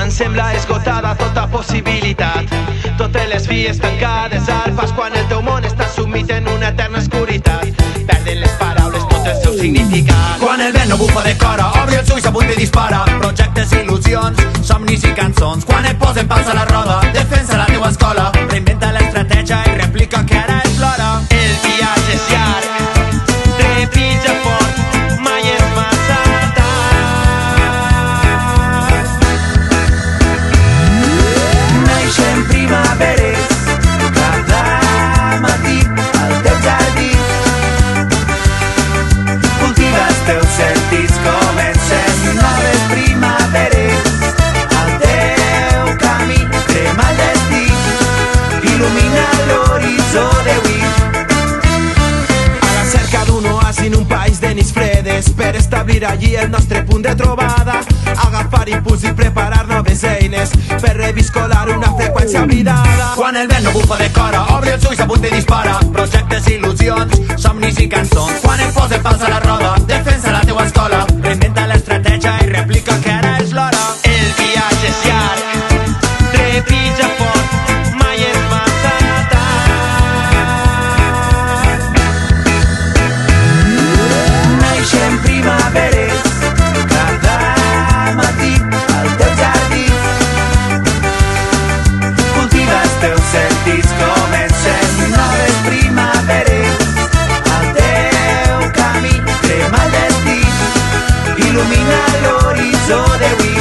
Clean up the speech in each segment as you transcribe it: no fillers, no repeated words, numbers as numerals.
quan sembla esgotada tota possibilitat. Totes les vies tancades al pas quan el teu món està sumit en una eterna oscuritat. Perden les paraules tot el seu significat. Quan el vent no bufa de cora, obri els ulls, apunta i dispara. Projectes, il·lusions, somnis i cançons. Quan et posen pals a la roda, defensa la teua escola. Reinventa l'estratègia i replica que ara és l'hora. El viatge és llarg, trepitja fort, mai és massa tard. Naixen primaveres cada matí al teu jardí. Cultiva els teus sentits, comencen noves primaveres al teu camí. Crema el destí, il·lumina l'horitzó d'avui. A la cerca d'un oasi en un país de nits fredes, per establir allí el nostre punt de trobada. Agafar impuls i preparar noves eines per reviscolar una freqüència oblidada. Quan el vent no bufa de cora, obri els ulls, apunta i dispara. Projectes, il·lusions, somnis i cançons. Quan et posen pals a la roda, defensa la teua escola. Reinventa l'estratègia i replica que ara és l'hora. El viatge és llarg, trepitja fort, mai és massa tard. Naixen primaveres cada matí al teu jardí. Cultiva els teus sentits, comencen noves primaveres al teu camí. Crema el destí, il·lumina l'horitzó d'avui.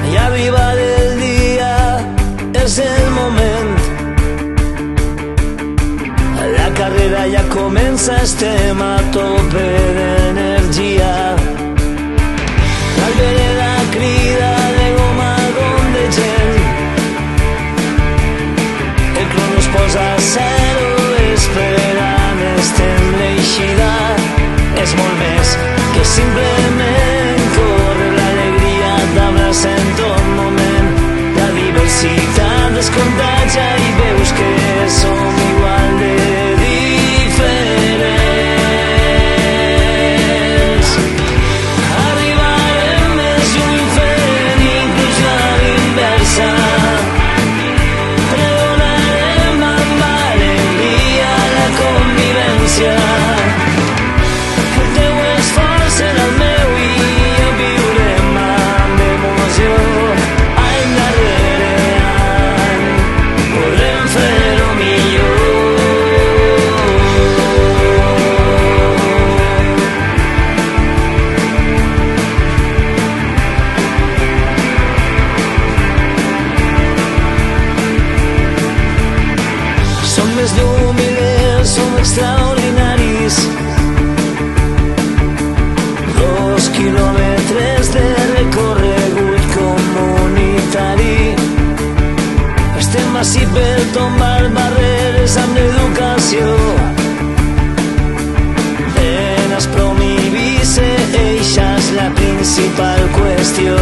Ja arriba el dia, és el moment. La carrera ja comença, estem a tope d'energia. L'albereda crida de goma com de gent. El crono es posa a zero, esperant estem l'eixida. És molt més que simplement córrer, l'alegria t'abraça en tot moment. La diversitat es contagia i veus que som igual de diferents. Arribarem més lluny fent inclús la inversa. Pregonarem amb alegria la convivència. El teu esforç serà el meu i ho viurem amb emoció. Any darrere any podrem fer-ho millor. Som més d'humilers, som extraordinaris. 2 quilòmetres de recorregut comunitari. Estem ací per tombar barreres amb l'educació. En els promibis eixa és la principal qüestió.